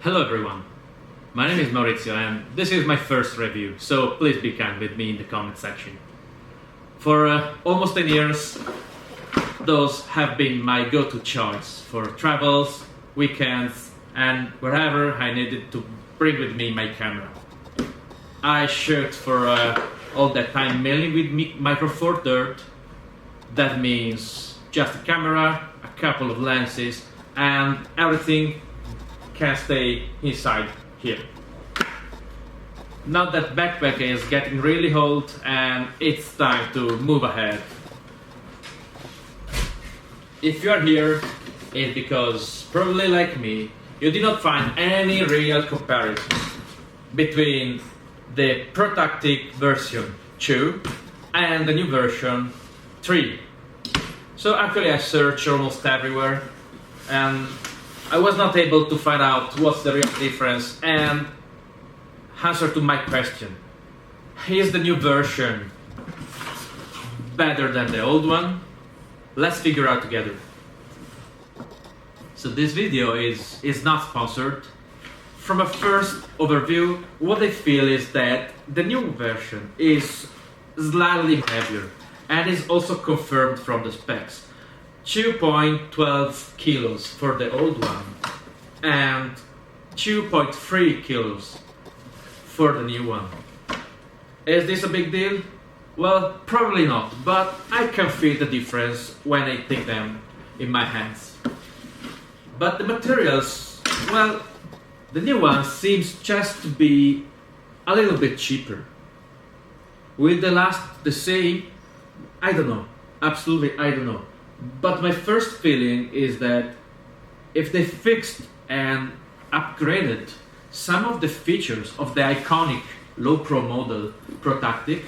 Hello everyone, my name is Maurizio and this is my first review, so please be kind with me in the comment section. For almost 10 years, those have been my go-to choice for travels, weekends, and wherever I needed to bring with me my camera. I shoot for all that time mainly with Micro Four Thirds. That means just a camera, a couple of lenses, and everything can stay inside here. Now that backpack is getting really old and it's time to move ahead. If you are here, it's because, probably like me, you did not find any real comparison between the ProTactic version 2 and the new version 3. So actually I searched almost everywhere and I was not able to find out what's the real difference and answer to my question. Is the new version better than the old one? Let's figure out together. So this video is not sponsored. From a first overview, what I feel is that the new version is slightly heavier and is also confirmed from the specs. 2.12 kilos for the old one and 2.3 kilos for the new one. Is this a big deal? Well, probably not, but I can feel the difference when I take them in my hands. But the materials, well, the new one seems just to be a little bit cheaper. Will they last the same? I don't know. Absolutely, I don't know. But my first feeling is that if they fixed and upgraded some of the features of the iconic Lowepro model ProTactic,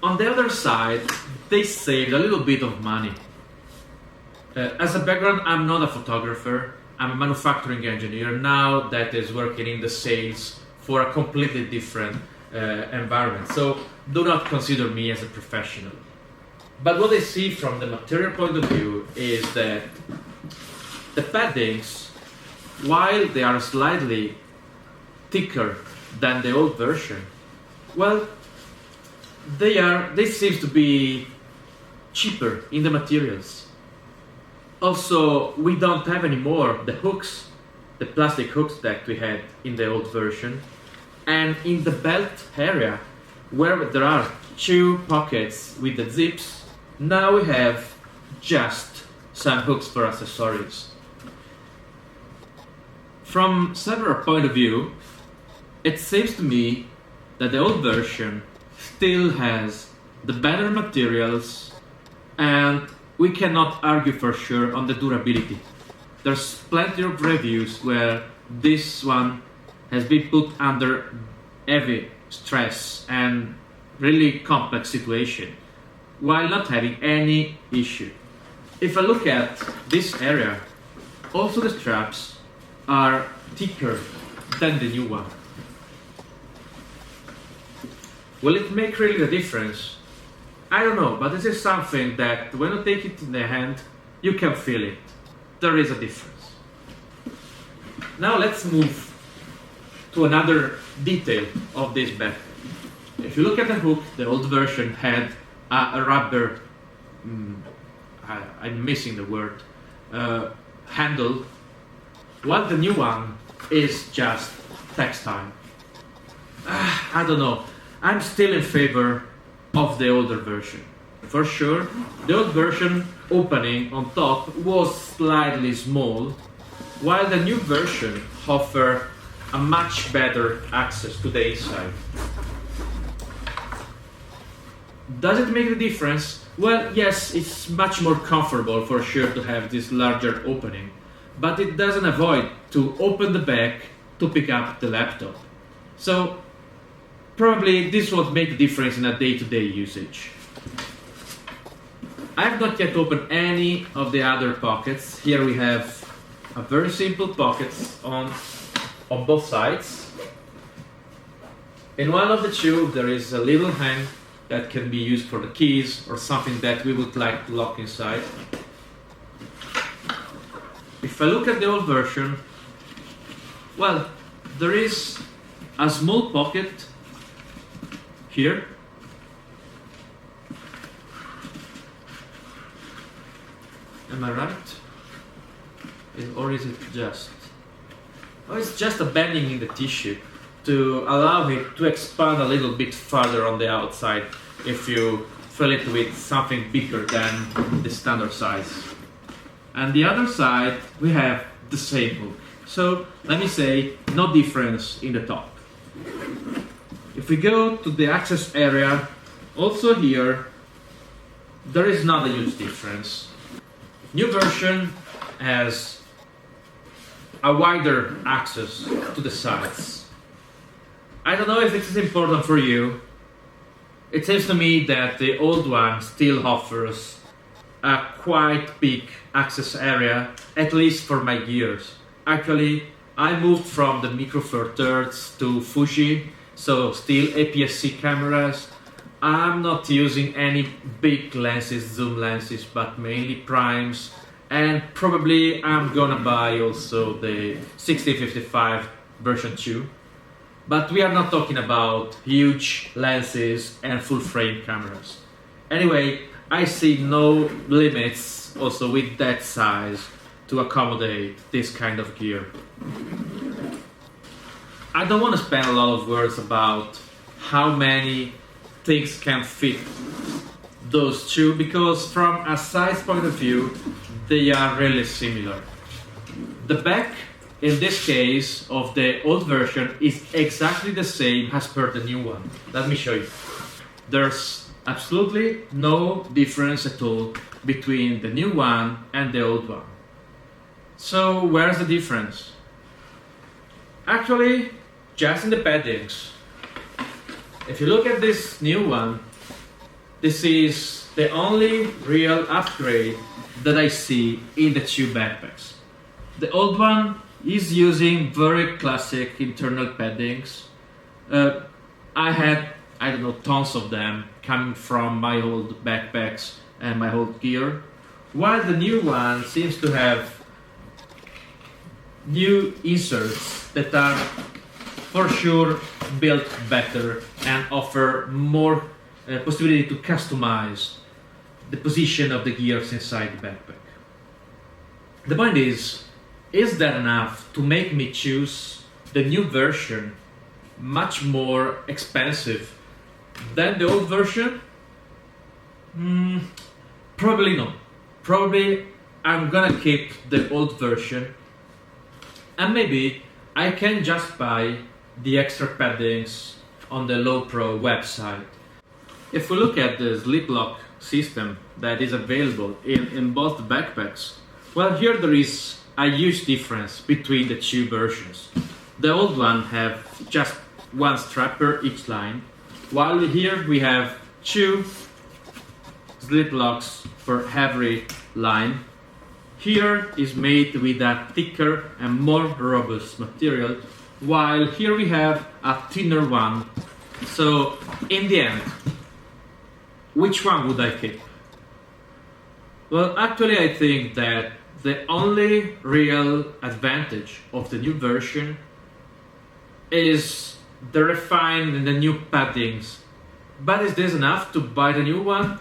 on the other side, they saved a little bit of money. As a background, I'm not a photographer. I'm a manufacturing engineer now that is working in the sales for a completely different environment. So do not consider me as a professional. But what I see from the material point of view is that the paddings, while they are slightly thicker than the old version, well, they seem to be cheaper in the materials. Also, we don't have anymore the hooks, the plastic hooks that we had in the old version. And in the belt area, where there are two pockets with the zips, now we have just some hooks for accessories. From several point of view, it seems to me that the old version still has the better materials and we cannot argue for sure on the durability. There's plenty of reviews where this one has been put under heavy stress and really complex situation while not having any issue. If I look at this area, also the straps are thicker than the new one. Will it make really the difference? I don't know, but this is something that when you take it in the hand, you can feel it. There is a difference. Now let's move to another detail of this bag. If you look at the hook, the old version had a rubber, I'm missing the word, handle, while the new one is just textile. I don't know, I'm still in favor of the older version. For sure, the old version opening on top was slightly small, while the new version offers a much better access to the inside. Does it make a difference? Well, yes, it's much more comfortable for sure to have this larger opening, but it doesn't avoid to open the back to pick up the laptop. So probably this won't make a difference in a day-to-day usage. I have not yet opened any of the other pockets. Here we have a very simple pockets on both sides. In one of the two there is a little hang that can be used for the keys or something that we would like to lock inside. If I look at the old version, Well, there is a small pocket here. Am I right? Or is it just... Oh, it's just a bending in the tissue to allow it to expand a little bit further on the outside if you fill it with something bigger than the standard size. And the other side, we have the same hook. So let me say, no difference in the top. If we go to the access area, also here, there is not a huge difference. New version has a wider access to the sides. I don't know if it is important for you. It seems to me that the old one still offers a quite big access area, at least for my gears. Actually, I moved from the Micro Four Thirds to Fuji, so still APS-C cameras. I'm not using any big lenses, zoom lenses, but mainly primes, and probably I'm gonna buy also the 1655 version 2. But we are not talking about huge lenses and full frame cameras. Anyway, I see no limits also with that size to accommodate this kind of gear. I don't want to spend a lot of words about how many things can fit those two, because from a size point of view, they are really similar. The back, in this case, of the old version is exactly the same as per the new one. Let me show you. There's absolutely no difference at all between the new one and the old one. So where's the difference? Actually, just in the paddings. If you look at this new one, this is the only real upgrade that I see in the two backpacks. The old one is using very classic internal paddings. I had, I don't know, tons of them coming from my old backpacks and my old gear, while the new one seems to have new inserts that are for sure built better and offer more possibility to customize the position of the gears inside the backpack. The point is that enough to make me choose the new version much more expensive than the old version? Probably not. Probably I'm gonna keep the old version, and maybe I can just buy the extra paddings on the Lowepro website. If we look at the slip lock system that is available in both backpacks, well, here there is a huge difference between the two versions. The old one have just one strap per each line, while here we have two slip locks per every line. Here is made with a thicker and more robust material, while here we have a thinner one. So in the end, which one would I keep? Well, actually I think that the only real advantage of the new version is the refined and the new paddings. But is this enough to buy the new one?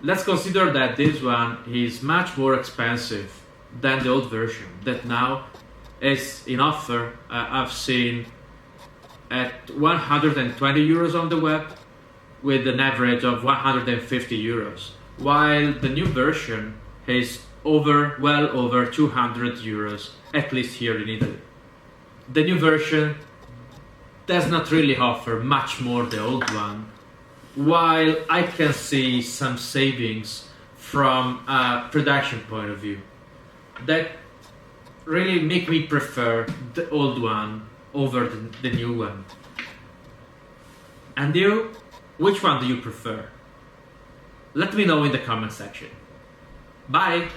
Let's consider that this one is much more expensive than the old version that now is in offer. I've seen at 120 euros on the web with an average of 150 euros, while the new version is well over 200 euros, at least here in Italy. The new version does not really offer much more the old one, while I can see some savings from a production point of view that really make me prefer the old one over the new one. And you, which one do you prefer? Let me know in the comment section. Bye!